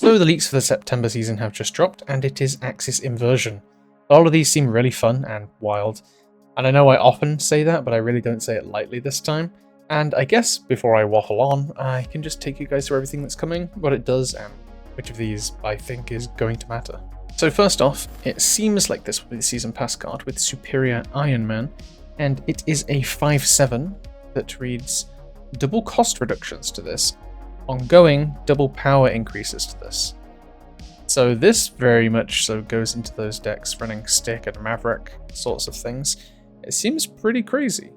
So the leaks for the September season have just dropped, and it is Axis Inversion. All of these seem really fun and wild, and I know I often say that, but I really don't say it lightly this time. And I guess before I waffle on, I can just take you guys through everything that's coming, what it does, and which of these I think is going to matter. So first off, it seems like this will be the Season Pass card with Superior Iron Man, and it is a 5/7 that reads double cost reductions to this, ongoing double power increases to this. So this very much so goes into those decks running Stick and Maverick sorts of things. It seems pretty crazy.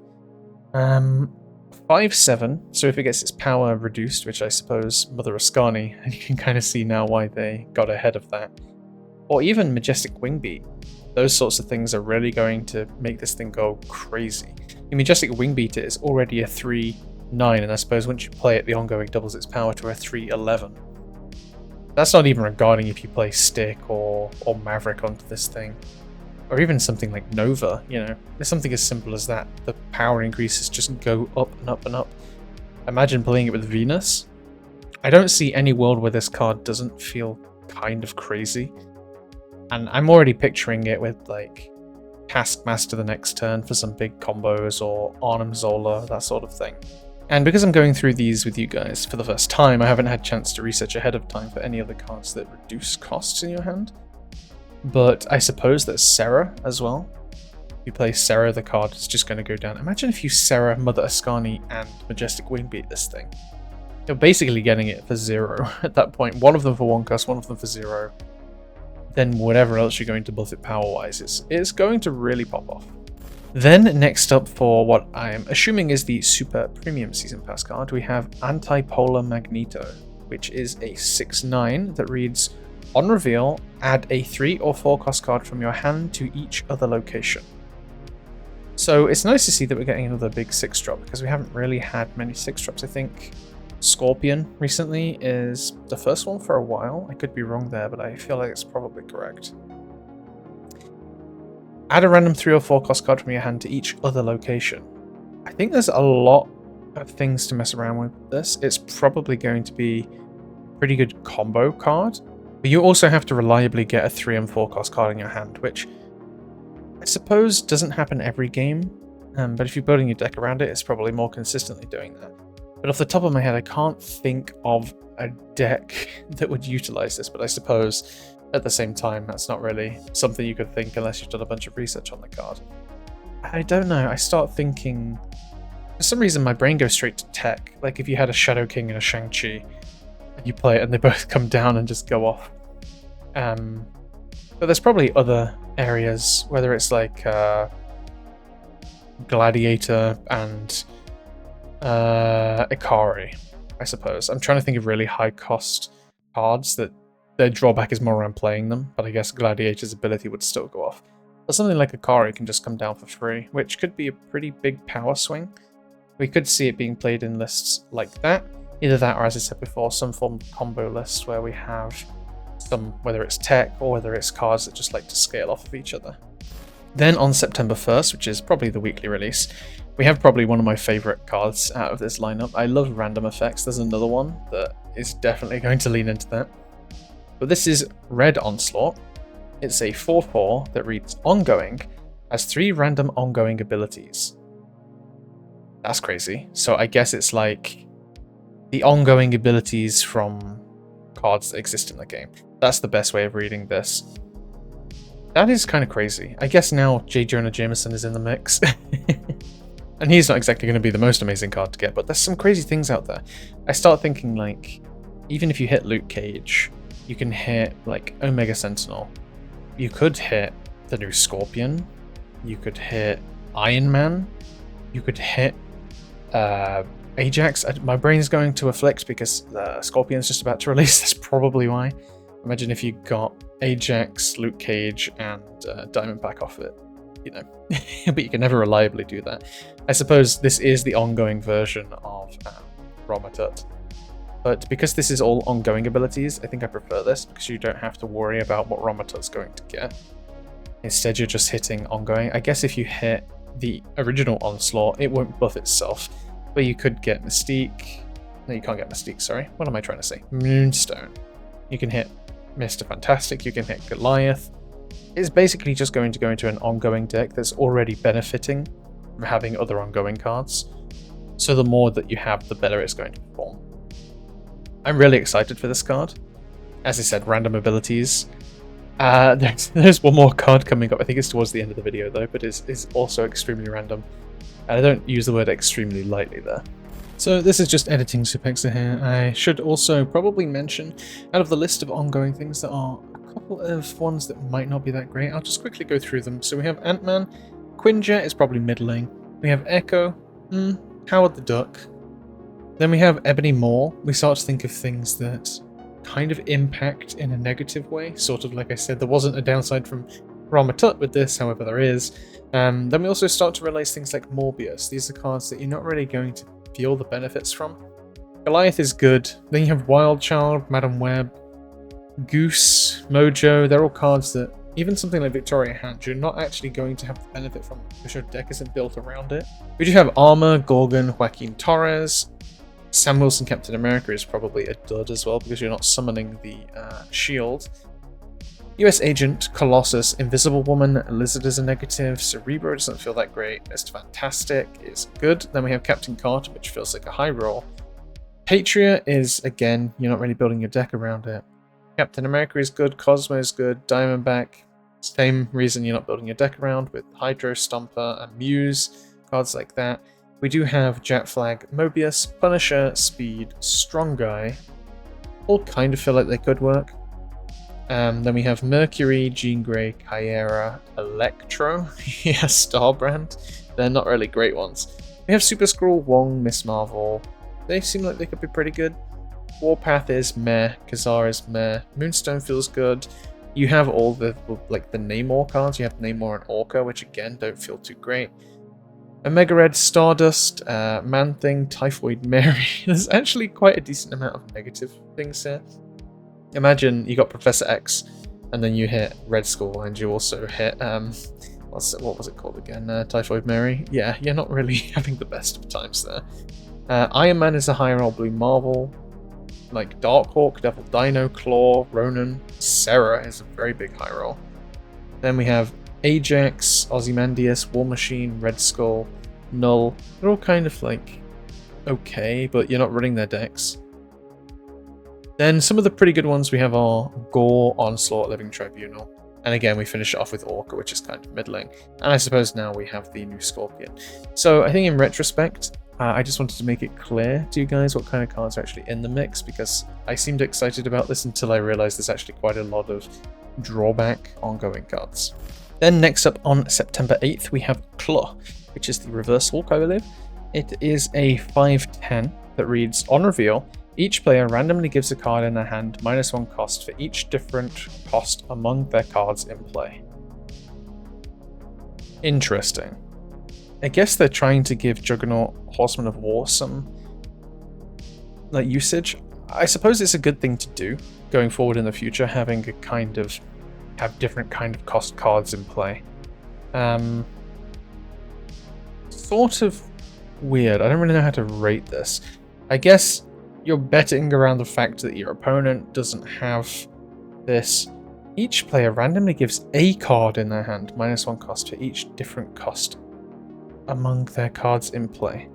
5/7, so if it gets its power reduced, which I suppose Mother Ascani, and you can kind of see now why they got ahead of that, or even Majestic Wingbeat, those sorts of things are really going to make this thing go crazy. The Majestic Wingbeat is already a 3/9, and I suppose once you play it, the ongoing doubles its power to a 3/11. That's not even regarding if you play Stick or Maverick onto this thing. Or even something like Nova, you know. There's something as simple as that. The power increases just go up and up and up. Imagine playing it with Venus. I don't see any world where this card doesn't feel kind of crazy. And I'm already picturing it with, like, Taskmaster the next turn for some big combos, or Arnhem Zola, that sort of thing. And because I'm going through these with you guys for the first time, I haven't had a chance to research ahead of time for any other cards that reduce costs in your hand. But I suppose there's Serra as well. If you play Serra, the card is just going to go down. Imagine if you Serra, Mother Ascani, and Majestic Wingbeat this thing. You're basically getting it for 0 at that point. One of them for 1 cost, one of them for 0. Then whatever else you're going to buff it power-wise, it's going to really pop off. Then next up for what I'm assuming is the Super Premium Season Pass card, we have Antipolar Magneto, which is a 6/9 that reads, on reveal, add a 3 or 4 cost card from your hand to each other location. So it's nice to see that we're getting another big 6 drop, because we haven't really had many 6 drops. I think Scorpion recently is the first one for a while. I could be wrong there, but I feel like it's probably correct. Add a random 3 or 4 cost card from your hand to each other location. I think there's a lot of things to mess around with this. It's probably going to be a pretty good combo card. But you also have to reliably get a 3 and 4 cost card in your hand, which I suppose doesn't happen every game, but if you're building your deck around it, it's probably more consistently doing that. But off the top of my head, I can't think of a deck that would utilize this, but I suppose at the same time, that's not really something you could think unless you've done a bunch of research on the card. I don't know, I start thinking... For some reason, my brain goes straight to tech, like if you had a Shadow King and a Shang-Chi, you play it and they both come down and just go off. But there's probably other areas, whether it's like Gladiator and Ikari, I suppose. I'm trying to think of really high cost cards that their drawback is more around playing them, but I guess Gladiator's ability would still go off. But something like Ikari can just come down for free, which could be a pretty big power swing. We could see it being played in lists like that. Either that, or as I said before, some form of combo list where we have some, whether it's tech or whether it's cards that just like to scale off of each other. Then on September 1st, which is probably the weekly release, we have probably one of my favourite cards out of this lineup. I love random effects. There's another one that is definitely going to lean into that. But this is Red Onslaught. It's a 4/4 that reads ongoing, has 3 random ongoing abilities. That's crazy. So I guess it's like the ongoing abilities from cards that exist in the game. That's the best way of reading this. That is kind of crazy. I guess now J. Jonah Jameson is in the mix. And he's not exactly going to be the most amazing card to get, but there's some crazy things out there. I start thinking, like, even if you hit Luke Cage, you can hit, like, Omega Sentinel. You could hit the new Scorpion. You could hit Iron Man. You could hit Ajax. My brain's going to afflict because Scorpion's just about to release. That's probably why. Imagine if you got Ajax, Luke Cage, and Diamond Pack off it. You know, but you can never reliably do that. I suppose this is the ongoing version of Romatut. But because this is all ongoing abilities, I think I prefer this because you don't have to worry about what Romatut's going to get. Instead, you're just hitting ongoing. I guess if you hit the original Onslaught, it won't buff itself, but you could get Mystique. No, you can't get Mystique, sorry. What am I trying to say? Moonstone. You can hit Mr. Fantastic, you can hit Goliath. It's basically just going to go into an ongoing deck that's already benefiting from having other ongoing cards. So the more that you have, the better it's going to perform. I'm really excited for this card. As I said, random abilities. There's one more card coming up. I think it's towards the end of the video though, but it's also extremely random. And I don't use the word extremely lightly there. So this is just editing Supexa here. I should also probably mention, out of the list of ongoing things, there are a couple of ones that might not be that great. I'll just quickly go through them. So we have Ant-Man. Quinjet is probably middling. We have Echo. Howard the Duck. Then we have Ebony Maw. We start to think of things that kind of impact in a negative way. Sort of like I said, there wasn't a downside from Ramatut with this, however there is. Then we also start to realize things like Morbius. These are cards that you're not really going to feel the benefits from. Goliath is good. Then you have Wild Child, Madam Web, Goose, Mojo. They're all cards that even something like Victoria Hand, you're not actually going to have the benefit from because your deck isn't built around it. We do have Armor, Gorgon, Joaquin Torres. Sam Wilson Captain America is probably a dud as well because you're not summoning the shield. US Agent, Colossus, Invisible Woman, Lizard is a negative, Cerebro doesn't feel that great, Mr. Fantastic is good. Then we have Captain Carter, which feels like a high roll. Patriot is, again, you're not really building your deck around it. Captain America is good, Cosmo is good, Diamondback, same reason you're not building your deck around with Hydro, Stomper, and Muse, cards like that. We do have Jet Flag, Mobius, Punisher, Speed, Strong Guy, all kind of feel like they could work. Then we have Mercury, Jean Grey, Kyera, Electro, yeah, Starbrand. They're not really great ones. We have Super Skrull, Wong, Miss Marvel. They seem like they could be pretty good. Warpath is meh, Kazar is meh, Moonstone feels good. You have all the Namor cards. You have Namor and Orca, which again don't feel too great. Omega Red, Stardust, Man-Thing, Typhoid Mary. There's actually quite a decent amount of negative things here. Imagine you got Professor X, and then you hit Red Skull, and you also hit what was it called again? Typhoid Mary. Yeah, you're not really having the best of times there. Iron Man is a high roll. Blue Marvel, like Darkhawk, Devil Dino, Claw, Ronan, Sarah is a very big high roll. Then we have Ajax, Ozymandias, War Machine, Red Skull, Null. They're all kind of like okay, but you're not running their decks. Then some of the pretty good ones we have are Gore, Onslaught, Living Tribunal. And again, we finish it off with Orca, which is kind of middling. And I suppose now we have the new Scorpion. So I think in retrospect, I just wanted to make it clear to you guys what kind of cards are actually in the mix, because I seemed excited about this until I realized there's actually quite a lot of drawback ongoing cards. Then next up on September 8th, we have Klum, which is the Reverse Hulk, I believe. It is a 5/10 that reads, on reveal, each player randomly gives a card in their hand -1 cost for each different cost among their cards in play. Interesting. I guess they're trying to give Juggernaut, Horseman of War some usage. I suppose it's a good thing to do going forward in the future, having a have different kind of cost cards in play. Sort of weird. I don't really know how to rate this. I guess you're betting around the fact that your opponent doesn't have this. Each player randomly gives a card in their hand, -1 cost for each different cost among their cards in play.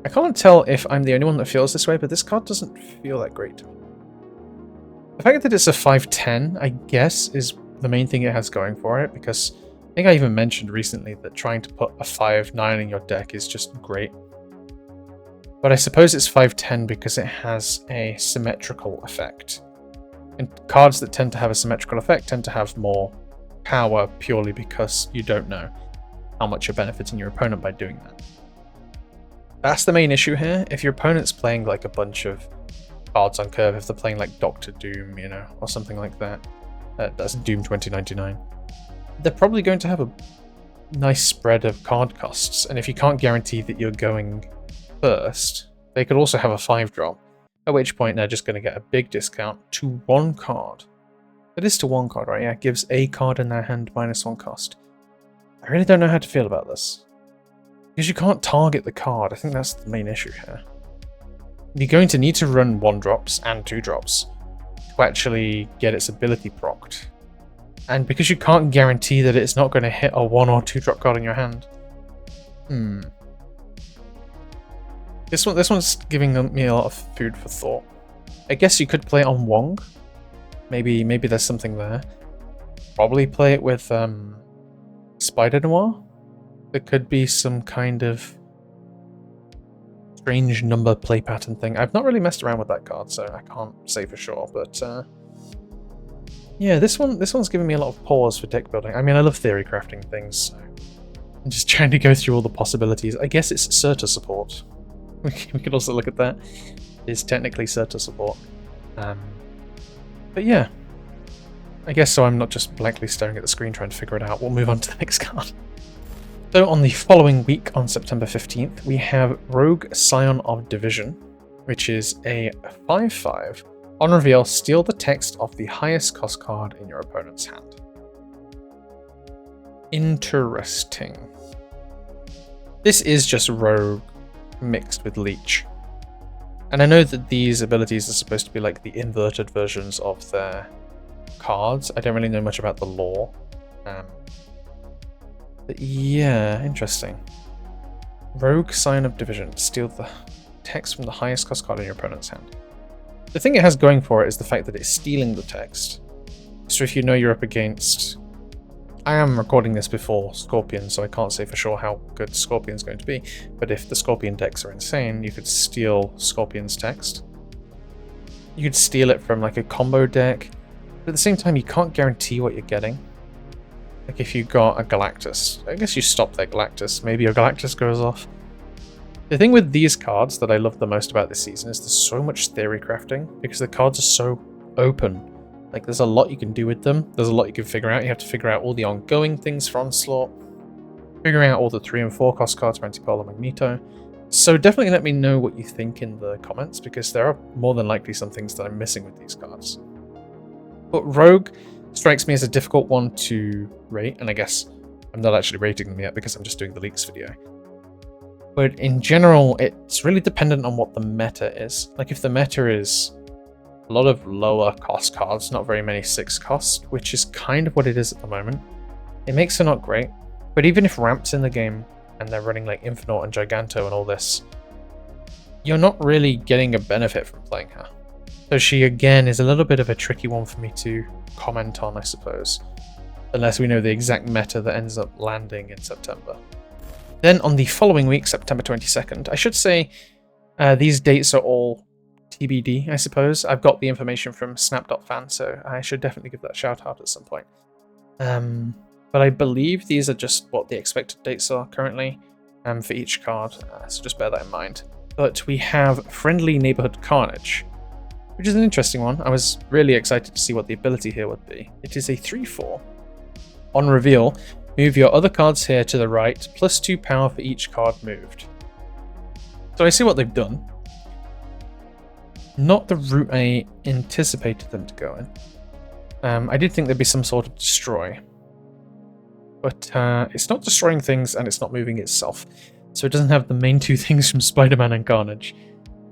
I can't tell if I'm the only one that feels this way, but this card doesn't feel that great to me. The fact that it's a 5/10, I guess, is the main thing it has going for it, because I think I even mentioned recently that trying to put a 5/9 in your deck is just great. But I suppose it's 5/10 because it has a symmetrical effect. And cards that tend to have a symmetrical effect tend to have more power purely because you don't know how much you're benefiting your opponent by doing that. That's the main issue here. If your opponent's playing like a bunch of cards on curve, if they're playing like Doctor Doom, or something like that, that's Doom 2099, they're probably going to have a nice spread of card costs. And if you can't guarantee that you're going first, they could also have a 5-drop, at which point they're just going to get a big discount to 1 card. It is to 1 card, right? Yeah, it gives a card in their hand -1 cost. I really don't know how to feel about this, because you can't target the card. I think that's the main issue here. You're going to need to run 1-drops and 2-drops to actually get its ability procced. And because you can't guarantee that it's not going to hit a 1 or 2 drop card in your hand. This one's giving me a lot of food for thought. I guess you could play it on Wong. Maybe there's something there. Probably play it with Spider Noir. There could be some kind of strange number play pattern thing. I've not really messed around with that card, so I can't say for sure. But yeah, this one's giving me a lot of pause for deck building. I mean, I love theory crafting things, so I'm just trying to go through all the possibilities. I guess it's Surtur support. We could also look at that. It's technically Surtur support. But yeah, I guess so I'm not just blankly staring at the screen trying to figure it out. We'll move on to the next card. So on the following week, on September 15th, we have Rogue Scion of Division, which is a 5/5. On reveal, steal the text of the highest cost card in your opponent's hand. Interesting. This is just Rogue mixed with Leech. And I know that these abilities are supposed to be like the inverted versions of their cards. I don't really know much about the lore. But yeah, interesting. Rogue Scion of Division. Steal the text from the highest cost card in your opponent's hand. The thing it has going for it is the fact that it's stealing the text. So if you know you're up against... I am recording this before Scorpion, so I can't say for sure how good Scorpion's going to be, but if the Scorpion decks are insane, you could steal Scorpion's text. You could steal it from like a combo deck, but at the same time you can't guarantee what you're getting. Like if you got a Galactus, I guess you stop that Galactus, maybe your Galactus goes off. The thing with these cards that I love the most about this season is there's so much theory crafting, because the cards are so open. Like, there's a lot you can do with them. There's a lot you can figure out. You have to figure out all the ongoing things for Onslaught. Figuring out all the 3 and 4 cost cards for Antipolar Magneto. So definitely let me know what you think in the comments, because there are more than likely some things that I'm missing with these cards. But Rogue strikes me as a difficult one to rate, and I guess I'm not actually rating them yet because I'm just doing the leaks video. But in general, it's really dependent on what the meta is. Like, if the meta is a lot of lower cost cards, not very many 6 cost, which is kind of what it is at the moment, it makes her not great. But even if Ramp's in the game and they're running like Infinite and Giganto and all this, you're not really getting a benefit from playing her. So she again is a little bit of a tricky one for me to comment on, I suppose, unless we know the exact meta that ends up landing in September. Then on the following week, September 22nd, I should say these dates are all TBD, I suppose. I've got the information from snap.fan, so I should definitely give that a shout out at some point. But I believe these are just what the expected dates are currently for each card, so just bear that in mind. But we have Friendly Neighbourhood Carnage, which is an interesting one. I was really excited to see what the ability here would be. It is a 3/4. On reveal, move your other cards here to the right, plus 2 power for each card moved. So I see what they've done. Not the route I anticipated them to go in. I did think there'd be some sort of destroy. But it's not destroying things and it's not moving itself. So it doesn't have the main 2 things from Spider-Man and Carnage.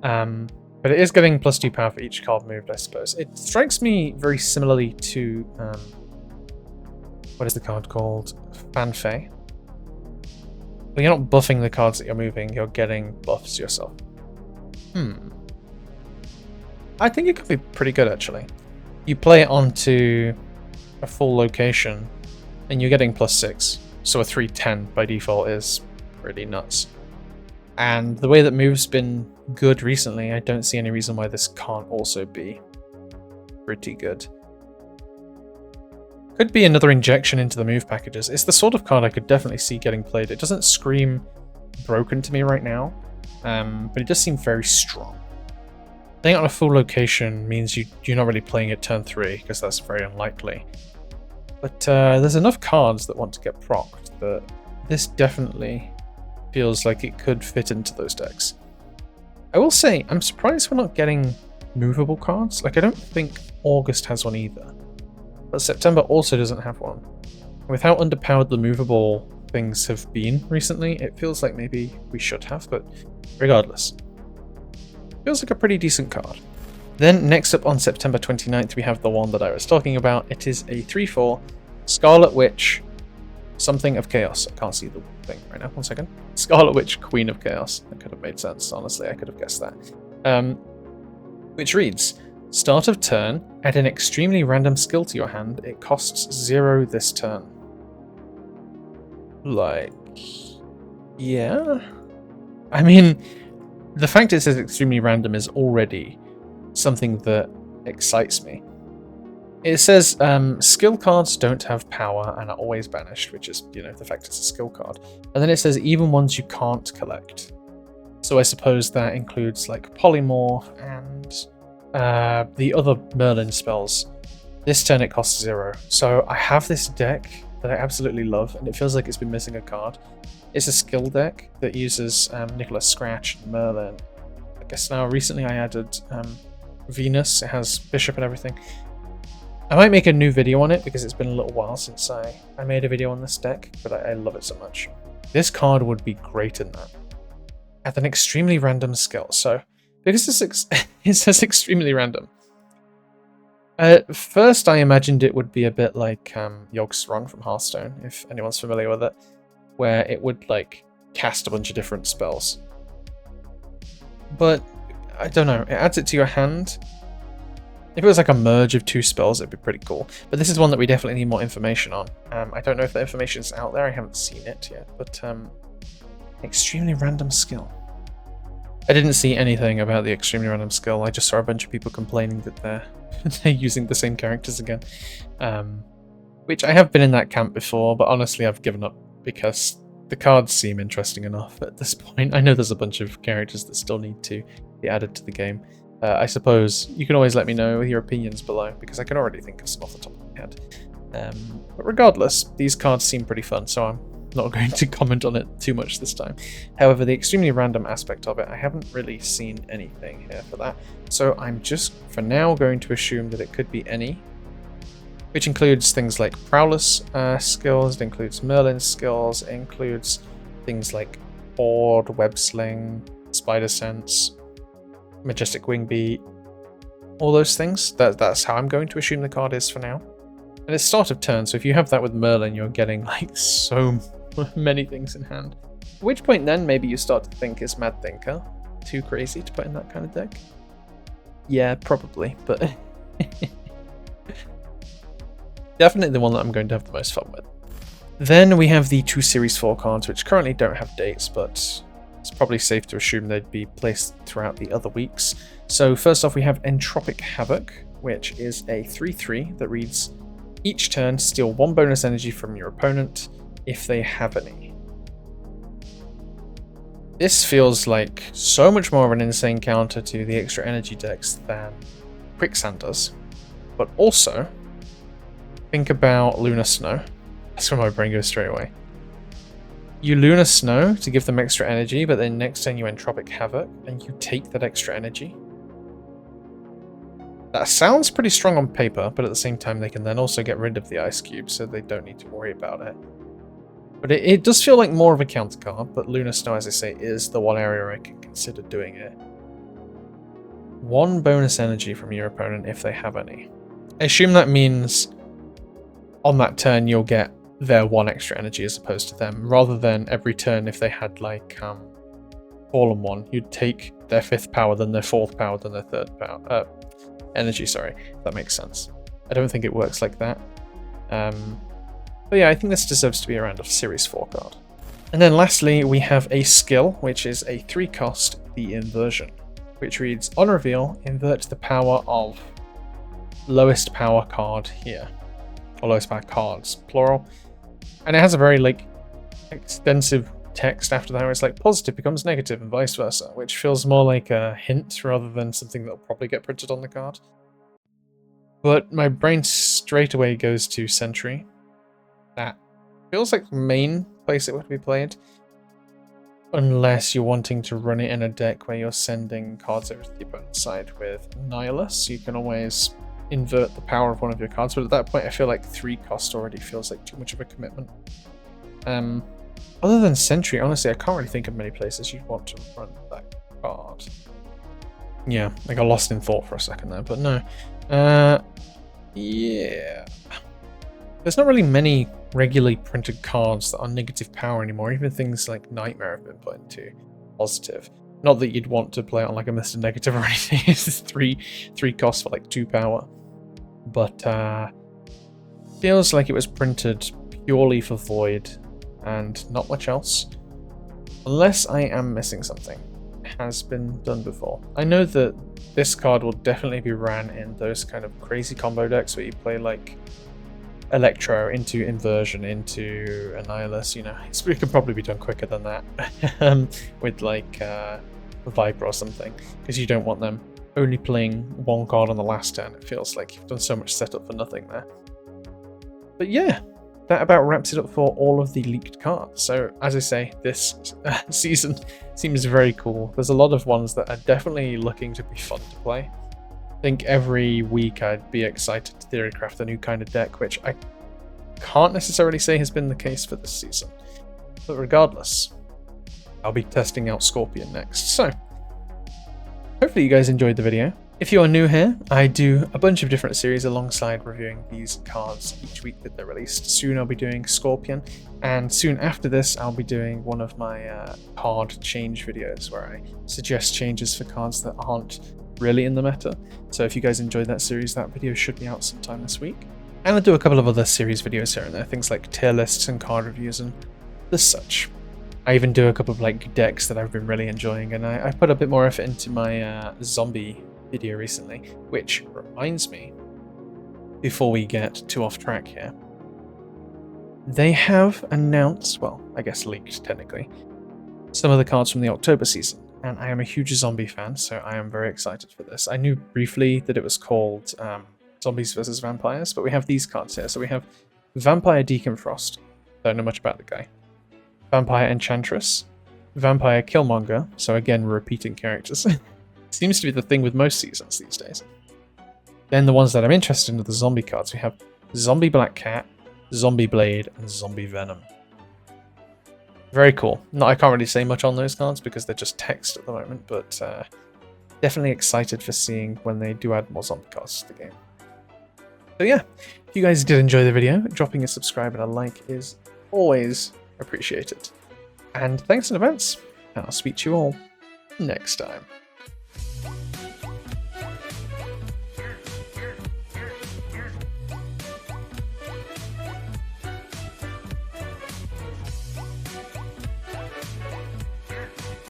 But it is getting plus 2 power for each card moved, I suppose. It strikes me very similarly to... what is the card called? Fanfei. But you're not buffing the cards that you're moving, you're getting buffs yourself. I think it could be pretty good, actually. You play it onto a full location, and you're getting plus 6. So a 3/10 by default is pretty nuts. And the way that move's been good recently, I don't see any reason why this can't also be pretty good. Could be another injection into the move packages. It's the sort of card I could definitely see getting played. It doesn't scream broken to me right now, but it does seem very strong. Playing on a full location means you're not really playing it turn 3, because that's very unlikely. But there's enough cards that want to get procced that this definitely feels like it could fit into those decks. I will say, I'm surprised we're not getting movable cards. Like, I don't think August has one either. But September also doesn't have one. With how underpowered the movable things have been recently, it feels like maybe we should have, but regardless. Feels like a pretty decent card. Then next up on September 29th, we have the one that I was talking about. It is a 3/4 Scarlet Witch, something of chaos. I can't see the thing right now. 1 second. Scarlet Witch, Queen of Chaos. That could have made sense. Honestly, I could have guessed that. Which reads, start of turn, add an extremely random skill to your hand. It costs 0 this turn. Like, yeah. I mean, the fact it says extremely random is already something that excites me. It says skill cards don't have power and are always banished, which is, you know, the fact it's a skill card. And then it says even ones you can't collect. So I suppose that includes like Polymorph and the other Merlin spells. This turn it costs 0. So I have this deck that I absolutely love, and it feels like it's been missing a card. It's a skill deck that uses Nicholas Scratch and Merlin. I guess now recently I added Venus. It has Bishop and everything. I might make a new video on it because it's been a little while since I made a video on this deck, but I love it so much. This card would be great in that. At an extremely random skill. So, because it says extremely random. At first I imagined it would be a bit like Yogg-Strong from Hearthstone, if anyone's familiar with it, where it would like cast a bunch of different spells. But I don't know, it adds it to your hand. If it was like a merge of 2 spells, it'd be pretty cool. But this is one that we definitely need more information on. I don't know if the information's out there, I haven't seen it yet, but extremely random skill. I didn't see anything about the extremely random skill, I just saw a bunch of people complaining that they're using the same characters again. Which I have been in that camp before, but honestly I've given up because the cards seem interesting enough at this point. I know there's a bunch of characters that still need to be added to the game. I suppose you can always let me know your opinions below, because I can already think of some off the top of my head. But regardless, these cards seem pretty fun, so I'm not going to comment on it too much this time. However, the extremely random aspect of it, I haven't really seen anything here for that. So I'm just, for now, going to assume that it could be any, which includes things like Prowler's skills, it includes Merlin's skills, it includes things like Horde, Web Sling, Spider Sense, Majestic Wing Beat, all those things. That's how I'm going to assume the card is for now. And it's start of turn, so if you have that with Merlin, you're getting like so many things in hand. At which point then maybe you start to think, is Mad Thinker too crazy to put in that kind of deck? Yeah, probably, but definitely the one that I'm going to have the most fun with. Then we have the 2 Series 4 cards, which currently don't have dates, but it's probably safe to assume they'd be placed throughout the other weeks. So first off, we have Entropic Havok, which is a 3/3 that reads, each turn steal 1 bonus energy from your opponent if they have any. This feels like so much more of an insane counter to the extra energy decks than Quicksand does. But also, think about Lunar Snow. That's where my brain goes straight away. You Lunar Snow to give them extra energy, but then next turn you Entropic Havok, and you take that extra energy. That sounds pretty strong on paper, but at the same time they can then also get rid of the Ice Cube, so they don't need to worry about it. But it does feel like more of a counter card, but Lunar Snow, as I say, is the one area I can consider doing it. 1 bonus energy from your opponent if they have any. I assume that means on that turn you'll get their 1 extra energy as opposed to them, rather than every turn if they had like Fallen 1, you'd take their 5th power, then their 4th power, then their 3rd power. Energy, sorry, if that makes sense. I don't think it works like that. But yeah, I think this deserves to be around a Series 4 card. And then lastly, we have a skill, which is a 3 cost, the Inversion, which reads, on reveal, invert the power of lowest power card here. Or lowest power cards, plural. And it has a very like extensive text after that where it's like positive becomes negative and vice versa, which feels more like a hint rather than something that'll probably get printed on the card. But my brain straight away goes to Sentry. That feels like the main place it would be played. Unless you're wanting to run it in a deck where you're sending cards over to the opponent's side with Nihilus, you can always invert the power of one of your cards, but at that point I feel like 3 cost already feels like too much of a commitment. Other than Sentry, honestly, I can't really think of many places you'd want to run that card. Yeah, I got lost in thought for a second there, but no. Yeah. There's not really many regularly printed cards that are negative power anymore. Even things like Nightmare have been put into positive. Not that you'd want to play it on like a Mr. Negative or anything. It's three costs for like 2 power. But feels like it was printed purely for Void and not much else. Unless I am missing something. It has been done before. I know that this card will definitely be ran in those kind of crazy combo decks where you play like Electro into Inversion into Annihilus, you know. It could probably be done quicker than that with like Viper or something, because you don't want them only playing one card on the last turn. It feels like you've done so much setup for nothing there. But yeah, that about wraps it up for all of the leaked cards. So as I say, this season seems very cool. There's a lot of ones that are definitely looking to be fun to play. I think every week I'd be excited to theorycraft a new kind of deck, which I can't necessarily say has been the case for this season. But regardless, I'll be testing out Scorpion next. So hopefully you guys enjoyed the video. If you are new here, I do a bunch of different series alongside reviewing these cards each week that they're released. Soon I'll be doing Scorpion, and soon after this I'll be doing one of my card change videos where I suggest changes for cards that aren't really in the meta. So if you guys enjoyed that series, that video should be out sometime this week. And I'll do a couple of other series videos here and there, things like tier lists and card reviews and the such. I even do a couple of like decks that I've been really enjoying, and I put a bit more effort into my zombie video recently, which reminds me, before we get too off track here, they have announced, well, I guess leaked technically, some of the cards from the October season, and I am a huge zombie fan, so I am very excited for this. I knew briefly that it was called Zombies vs. Vampires, but we have these cards here. So we have Vampire Deacon Frost, don't know much about the guy, Vampire Enchantress, Vampire Killmonger, so again repeating characters. Seems to be the thing with most seasons these days. Then the ones that I'm interested in are the zombie cards. We have Zombie Black Cat, Zombie Blade, and Zombie Venom. Very cool. I can't really say much on those cards because they're just text at the moment, but definitely excited for seeing when they do add more zombie cards to the game. So yeah, if you guys did enjoy the video, dropping a subscribe and a like is always appreciated. And thanks in advance, and I'll speak to you all next time.